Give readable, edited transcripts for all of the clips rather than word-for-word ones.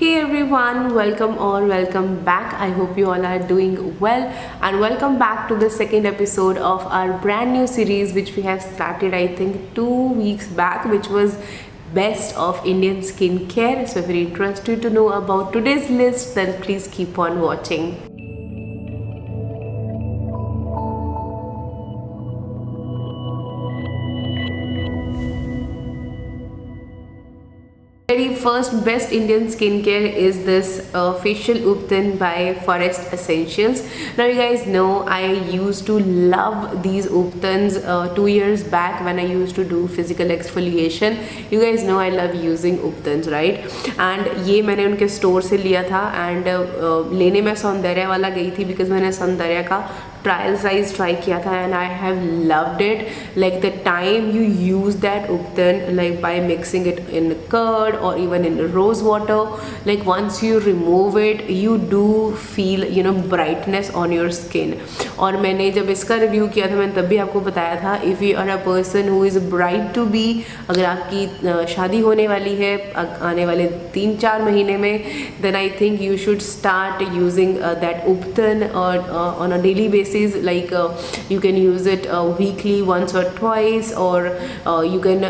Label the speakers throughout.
Speaker 1: Hey everyone, welcome or welcome back. I hope you all are doing well and welcome back to the second episode of our brand new series which we have started I think 2 weeks back, which was best of Indian skincare. So if you're interested to know about today's list, then please keep on watching. Very first best Indian skincare is this facial Ubtan by Forest Essentials. Now you guys know I used to love these Ubtans 2 years back when I used to do physical exfoliation. You guys know I love using Ubtans, right? And ये मैंने उनके store से लिया था and लेने में सौंदर्या वाला गई थी because मैंने सौंदर्या का ट्रायल साइज ट्राई किया था and I have loved it. Like the time you use that ubtan like by mixing it in curd or even in rose water, like once you remove it you do feel brightness on your skin. और मैंने जब इसका review किया था मैंने तब भी आपको बताया था if you are a person who is bright to be, अगर आपकी शादी होने वाली है आने वाले 3-4 महीने में, then I think you should start using that ubtan on a daily basis. Like you can use it weekly once or twice, or you can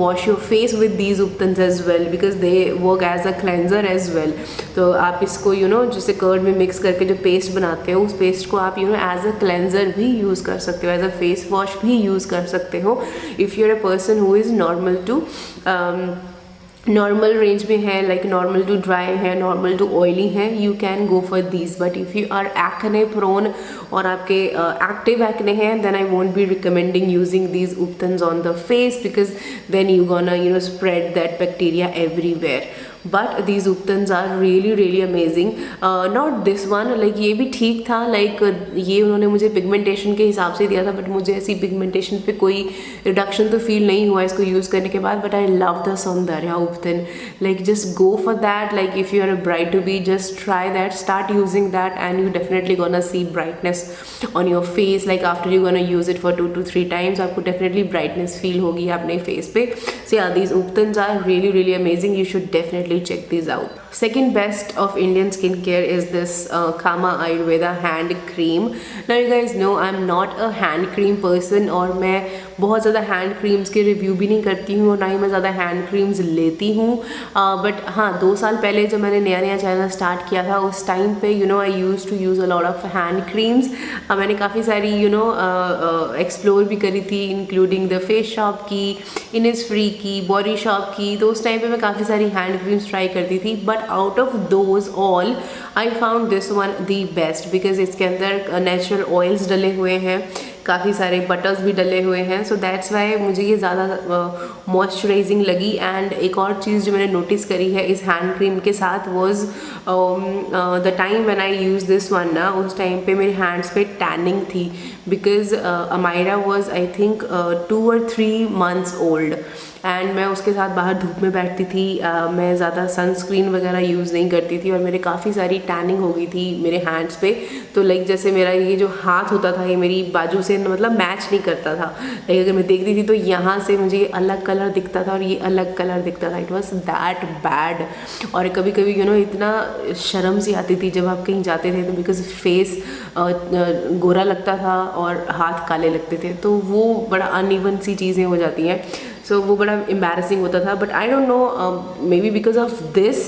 Speaker 1: wash your face with these uptans as well because they work as a cleanser as well. तो आप इसको जैसे curd में mix करके जो paste बनाते हो उस पेस्ट को आप एज अ क्लेंजर भी यूज़ कर सकते हो, एज अ फेस वॉश भी यूज़ कर सकते हो. If you are a person who is normal range में है, लाइक नॉर्मल टू ड्राई है, नॉर्मल टू ऑयली है, you can go for these. But if you are acne prone और आपके एक्टिव एक्ने हैं, then I won't be recommending using these ubtans on the face because then you gonna spread that bacteria everywhere. But these ubtans are really amazing. Not this one, like ये भी ठीक था, like ये उन्होंने मुझे पिगमेंटेशन के हिसाब से दिया था बट मुझे ऐसी पिगमेंटेशन पे कोई रिडक्शन तो फील नहीं हुआ इसको यूज़ करने के बाद. But I love the Saundarya ubtan. Like just go for that. Like if you are a bride to be, just try that, start using that and you definitely gonna see brightness on your face. Like after you gonna use it for 2 to 3 times आपको definitely brightness feel होगी अपने face पे. So yeah these ubtans are really amazing. You should definitely check these out. Second best of Indian skincare is this Kama Ayurveda hand cream. Now you guys know I'm not a hand cream person और मैं बहुत ज़्यादा hand creams के review भी नहीं करती हूँ और ना ही मैं ज़्यादा हैंड क्रीम्स लेती हूँ. बट हाँ, 2 साल पहले जब मैंने नया चैनल स्टार्ट किया था उस टाइम पे I used to use a lot of hand creams. मैंने काफ़ी सारी एक्सप्लोर भी करी थी, इंक्लूडिंग द फेस शॉप की, इनिसफ्री की, बॉडी शॉप की. तो उस टाइम पे मैं काफ़ी सारी हैंड क्रीम्स ट्राई करती थी. But out of those all I found this one the best because इसके अंदर नेचुरल ऑयल्स डले हुए हैं, काफ़ी सारे बटर्स भी डले हुए हैं. सो दैट्स वाई मुझे ये ज़्यादा मॉइस्चराइजिंग लगी. एंड एक और चीज़ जो मैंने नोटिस करी है इस हैंड क्रीम के साथ was the time when I use this one ना, उस टाइम पे मेरे हैंड्स पे टैनिंग थी because Amaira was I think 2 or 3 months old and मैं उसके साथ बाहर धूप में बैठती थी. मैं ज़्यादा सनस्क्रीन वगैरह यूज़ नहीं करती थी और मेरे काफ़ी सारी टैनिंग हो गई थी मेरे हैंड्स पे. तो लाइक जैसे मेरा ये जो हाथ होता था ये मेरी बाजू से मतलब मैच नहीं करता था. लाइक अगर मैं देखती थी तो यहाँ से मुझे ये अलग कलर दिखता था और ये अलग कलर दिखता था. It was that bad. और कभी कभी इतना शर्म सी आती थी जब आप कहीं जाते थे तो बिकॉज फेस गोरा लगता था और हाथ काले लगते थे, तो वो बड़ा अनइवन सी चीज़ें हो जाती हैं. सो वो बड़ा एम्बैरसिंग होता था. But I don't know, may be because of this,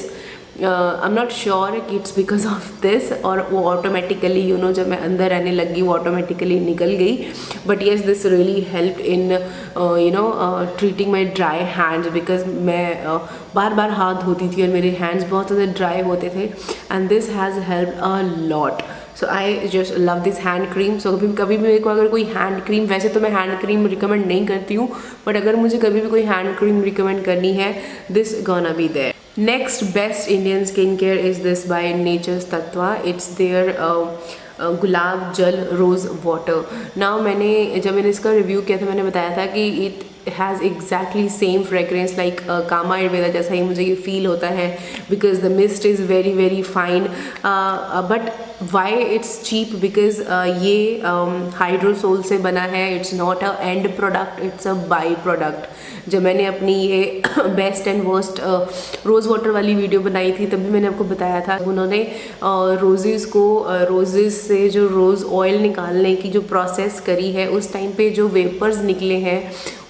Speaker 1: I am not sure कि इट्स बिकॉज ऑफ दिस और वो ऑटोमेटिकली जब मैं अंदर रहने लगी वो ऑटोमेटिकली निकल गई. But yes, this really help in treating my dry hands because मैं बार बार हाथ धोती थी और मेरे हैंड्स बहुत ज़्यादा ड्राई होते थे and this has help a lot. So I just love this hand cream. So कभी भी मेरे को अगर कोई हैंड क्रीम, वैसे तो मैं हैंड क्रीम रिकमेंड नहीं करती हूँ, बट अगर मुझे कभी भी कोई हैंड क्रीम रिकमेंड करनी है, this gonna be there. Next best Indian skincare is this by Nature's Tattva. It's their गुलाब जल रोज़ वाटर. नाउ जब मैंने इसका रिव्यू किया था मैंने बताया था कि it has exactly same fragrance like Kama Ayurveda जैसा ही मुझे ये फील होता है, because the mist is very very fine. But why it's cheap, because ये हाइड्रोसोल से बना है. It's not a end product, it's a by product. जब मैंने अपनी ये best and worst rose water वाली वीडियो बनाई थी तभी मैंने आपको बताया था, उन्होंने रोजेज़ से जो रोज़ ऑयल निकालने की जो प्रोसेस करी है उस टाइम पे जो वेपर्स निकले हैं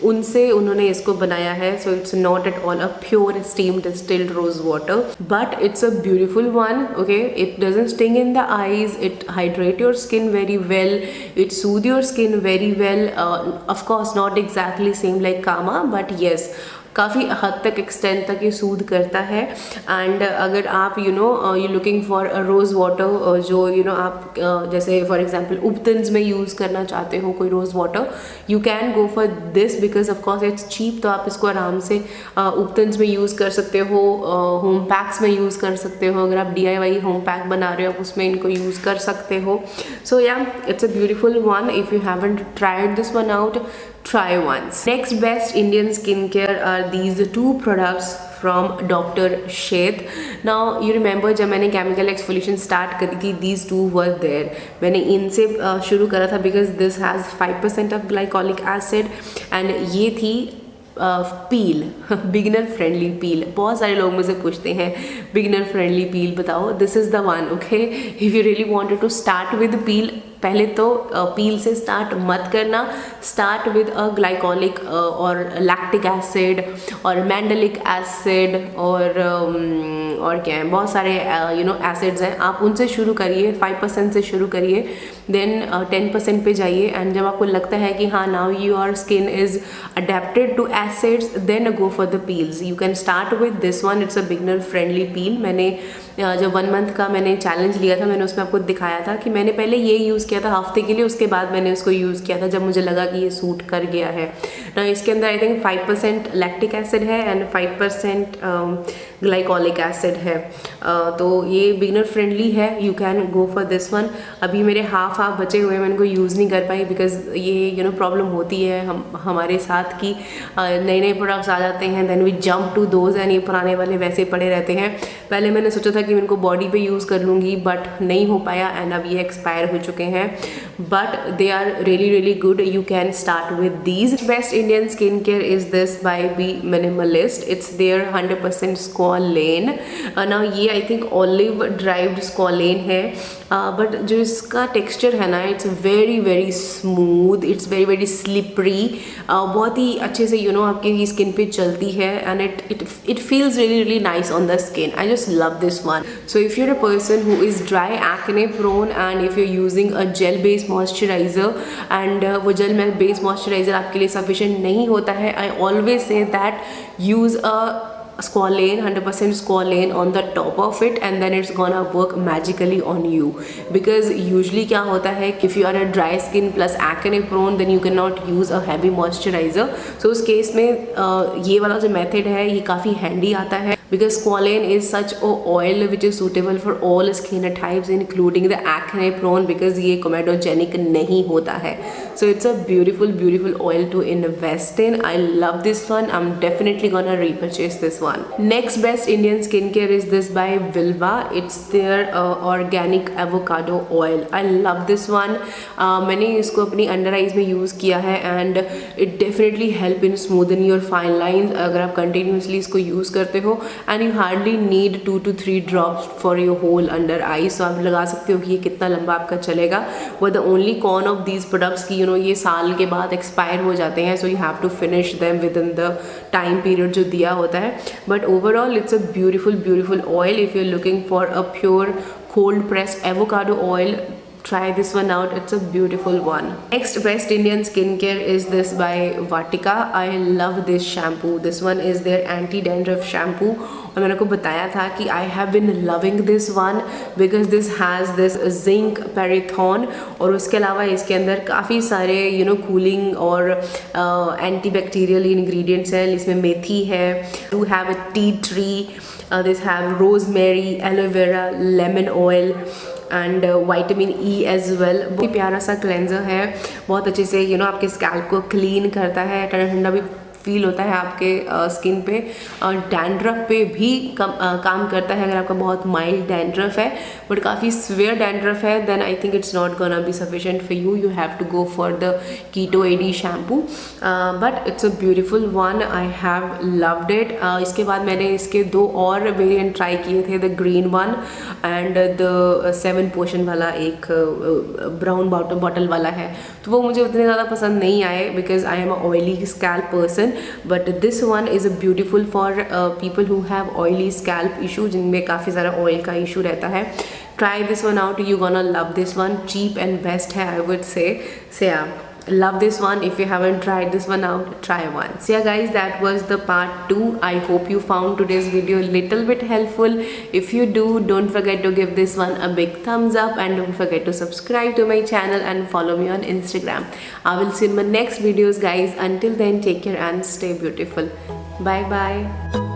Speaker 1: उनसे उन्होंने इसको बनाया है. So it's not at all a pure steam distilled rose water, but it's a beautiful one. Okay, it doesn't sting in the eyes, it hydrate your skin very well, it soothe your skin very well. Of course not exactly same like Kama, but yes काफ़ी हद तक extend तक ये सूद करता है. And अगर आप you looking for a rose water जो आप जैसे फॉर एग्जांपल उपटन्स में यूज़ करना चाहते हो कोई rose water, you can go for this because of course it's cheap. तो आप इसको आराम से उपटन्स में यूज़ कर सकते हो, होम पैक्स में यूज़ कर सकते हो. अगर आप DIY होम पैक बना रहे हो आप उसमें इनको यूज़ कर सकते हो. सो या it's a beautiful one. If you haven't tried this one out, try once. Next best Indian skincare are these two products from Dr. Sheth. Now you remember जब मैंने chemical exfoliation start करी थी, these two were there. मैंने इनसे शुरू करा था because this has 5% of glycolic acid and ये थी पील, बिगिनर फ्रेंडली पील. बहुत सारे लोग मुझे पूछते हैं बिगिनर फ्रेंडली पील बताओ. This is the one. Okay, if you really wanted to start with peel, पहले तो पील से स्टार्ट मत करना. स्टार्ट विद अ ग्लाइकोलिक और लैक्टिक एसिड और मैंडलिक एसिड और क्या है, बहुत सारे एसिड्स हैं. आप उनसे शुरू करिए, 5% से शुरू करिए, देन 10% पे जाइए. एंड जब आपको लगता है कि हाँ now your skin is adapted to acids, then go for the peels. You can start with this one. It's a beginner friendly peel. मैंने जब 1 मंथ का मैंने चैलेंज लिया था, मैंने उसमें आपको दिखाया था कि मैंने पहले ये यूज़ किया था हफ्ते के लिए, उसके बाद मैंने उसको यूज़ किया था जब मुझे लगा कि ये सूट कर गया है ना. इसके अंदर आई थिंक 5% लैक्टिक एसिड है एंड 5% ग्लाइकोलिक एसिड है. तो ये बिगनर फ्रेंडली है. You can go for this one. अभी मेरे हाफ बचे हुए मैं इनको यूज़ नहीं कर पाई बिकॉज ये प्रॉब्लम होती है हमारे साथ कि नए नए प्रोडक्ट्स आ जाते हैं, then we jump to those and ये पुराने वाले वैसे पड़े रहते हैं. पहले मैंने सोचा था कि मैं इनको बॉडी पे यूज़ कर लूँगी बट नहीं हो पाया एंड अब ये एक्सपायर हो चुके हैं. But they are really really good. You can start with these. Best Indian skin care is this by be minimalist. It's their 100% squalane. Now ये I think olive derived squalane है, but जो इसका texture है ना, it's very very smooth, it's very very slippery. बहुत ही अच्छे से आपकी स्किन पे चलती है and it feels really really nice on the skin. I just love this one. So if you're a person who is dry, acne prone and if you're using a gel based moisturizer and वो gel based moisturizer आपके लिए sufficient नहीं होता है, I always say that use a squalane, 100% squalane on the top of it and then it's gonna work magically on you. Because usually क्या होता है कि if you are a dry skin plus acne prone then you cannot use a heavy moisturizer. So उस case में ये वाला जो method है ये काफ़ी हैंडी आता है because squalane is such a oil which is suitable for all skin types including the acne prone because ये comedogenic नहीं होता है. So it's a beautiful beautiful oil to invest in. I love this one. I'm definitely gonna repurchase this one. Next best Indian skincare is this by Vilva. It's their organic avocado oil. I love this one. मैंने इसको अपनी under eyes में use किया है and it definitely help in smoothen your fine lines. अगर आप continuously इसको use करते हो and you hardly need 2 to 3 drops for your whole under eye. So आप लगा सकते हो कि ये कितना लंबा आपका चलेगा. But the only con of these products कि ये साल के बाद एक्सपायर हो जाते हैं, so you have to finish them within the time period जो दिया होता है. But overall it's a beautiful beautiful oil. If you're looking for a pure cold pressed avocado oil, try this one out. It's a beautiful one. Next best Indian skincare is this by Vatika. I love this shampoo. This one is their anti-dandruff shampoo. और मैंने को बताया था कि I have been loving this one because this has this zinc parathon और उसके अलावा इसके अंदर काफ़ी सारे कूलिंग और एंटीबैक्टीरियल इंग्रेडिएंट्स हैं. इसमें मेथी है, you have a tea tree, this have rosemary, aloe vera, lemon oil and vitamin E as well. बहुत ही प्यारा सा क्लेंजर है, बहुत अच्छे से आपके स्कैल्प को क्लीन करता है, ठंडा ठंडा भी फील होता है आपके स्किन पे। डैंड्रफ पे भी काम करता है अगर आपका बहुत माइल्ड डैंड्रफ है, बट काफ़ी स्वेयर डैंड्रफ है then I think it's not gonna be sufficient for you, you have to go for the keto AD shampoo, but it's a beautiful one, I have loved it. इसके बाद मैंने इसके 2 और variant try किए थे, the green one and the 7 portion वाला एक brown bottle वाला है, तो वो मुझे उतने ज़्यादा पसंद नहीं आए because I am a oily scalp person, but this one is a beautiful for people who have oily scalp issue, जिनमें काफ़ी सारा ऑयल का इशू रहता है। Try this one out, you gonna love this one, cheap and best है I would say love this one. If you haven't tried this one out, try one. So yeah guys, that was the part 2. I hope you found today's video a little bit helpful. If you do, don't forget to give this one a big thumbs up and don't forget to subscribe to my channel and follow me on Instagram. I will see you in my next videos guys. Until then, take care and stay beautiful. Bye bye.